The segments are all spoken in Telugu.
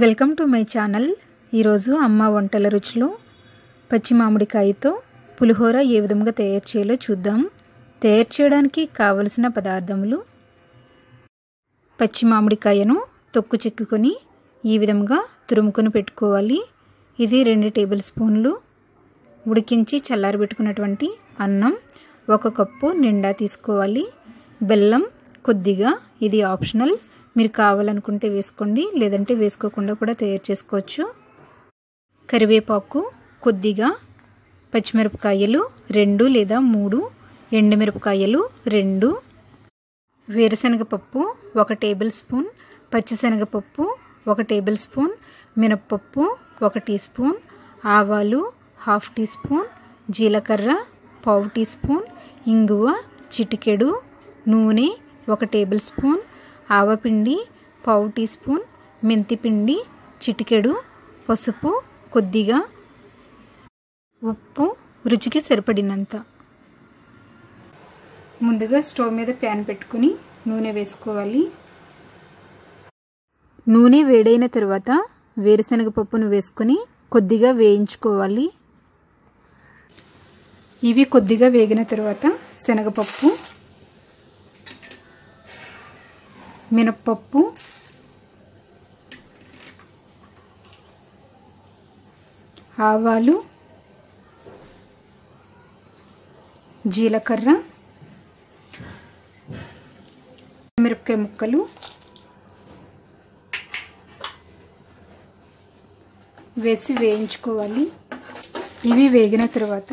Welcome to my channel. ఈరోజు అమ్మ వంటల రుచిలో పచ్చి మామిడికాయతో పులిహోర ఏ విధంగా తయారు చేయాలో చూద్దాం. తయారు చేయడానికి కావలసిన పదార్థములు: పచ్చి మామిడికాయను తొక్కు చెక్కుకొని ఈ విధంగా తురుముకొని పెట్టుకోవాలి. ఇది 2 టేబుల్ స్పూన్లు ఉడికించి చల్లారబెట్టుకున్నటువంటి అన్నం 1 కప్పు నిండా తీసుకోవాలి. బెల్లం కొద్దిగా, ఇది ఆప్షనల్, మీరు కావాలనుకుంటే వేసుకోండి, లేదంటే వేసుకోకుండా కూడా తయారు చేసుకోవచ్చు. కరివేపాకు కొద్దిగా, పచ్చిమిరపకాయలు 2 లేదా 3, ఎండుమిరపకాయలు 2, వేరుశనగపప్పు 1 టేబుల్ స్పూన్, పచ్చిశనగపప్పు 1 టేబుల్ స్పూన్, మినప్పప్పు 1 టీ స్పూన్, ఆవాలు 1/2 టీ స్పూన్, జీలకర్ర 1/4 టీ స్పూన్, ఇంగువ చిటికెడు, నూనె 1 టేబుల్ స్పూన్, ఆవపిండి 1/4 టీ స్పూన్, మెంతిపిండి చిటికెడు, పసుపు కొద్దిగా, ఉప్పు రుచికి సరిపడినంత. ముందుగా స్టవ్ మీద ప్యాన్ పెట్టుకుని నూనె వేసుకోవాలి. నూనె వేడైన తర్వాత వేరుశనగపప్పును వేసుకొని కొద్దిగా వేయించుకోవాలి. ఇవి కొద్దిగా వేగిన తర్వాత శనగపప్పు, మినప్పప్పు, ఆవాలు, జీలకర్ర, మిరపకాయ ముక్కలు వేసి వేయించుకోవాలి. ఇవి వేగిన తర్వాత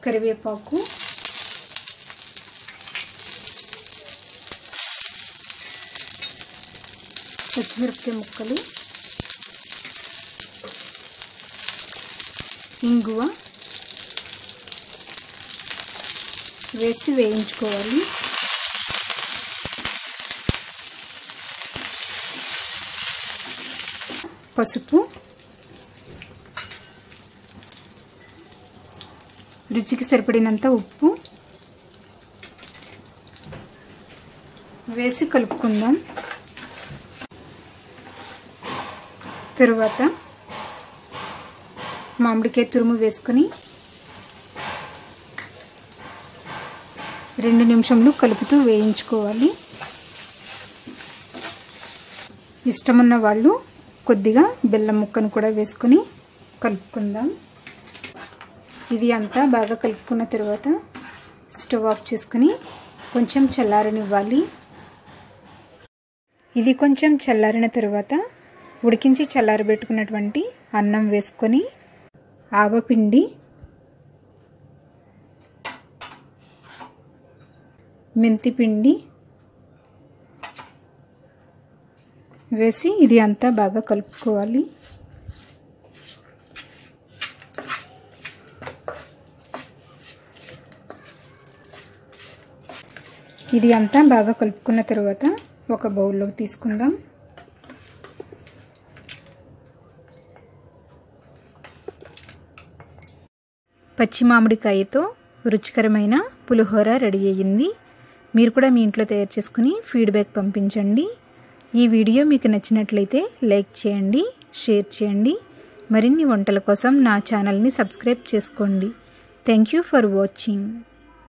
కరివేపాకు, పచ్చిమిరపకాయ ముక్కలు, ఇంగువ వేసి వేయించుకోవాలి. పసుపు, రుచికి సరిపడినంత ఉప్పు వేసి కలుపుకుందాం. తరువాత మామిడికాయ తురుము వేసుకొని 2 నిమిషాలు కలుపుతూ వేయించుకోవాలి. ఇష్టమున్న వాళ్ళు కొద్దిగా బెల్లం ముక్కను కూడా వేసుకొని కలుపుకుందాం. ఇది అంతా బాగా కలుపుకున్న తర్వాత స్టవ్ ఆఫ్ చేసుకొని కొంచెం చల్లారనివ్వాలి. ఇది కొంచెం చల్లారిన తర్వాత ఉడికించి చల్లారబెట్టుకున్నటువంటి అన్నం వేసుకొని ఆవపిండి, మెంతిపిండి వేసి ఇది అంతా బాగా కలుపుకోవాలి. ఇది అంతా బాగా కలుపుకున్న తర్వాత ఒక బౌల్లోకి తీసుకుందాం. పచ్చి మామిడికాయతో రుచికరమైన పులిహోర రెడీ అయ్యింది. మీరు కూడా మీ ఇంట్లో తయారు చేసుకుని ఫీడ్బ్యాక్ పంపించండి. ఈ వీడియో మీకు నచ్చినట్లయితే లైక్ చేయండి, షేర్ చేయండి. మరిన్ని వంటల కోసం నా ఛానల్ని సబ్స్క్రైబ్ చేసుకోండి. Thank you for watching.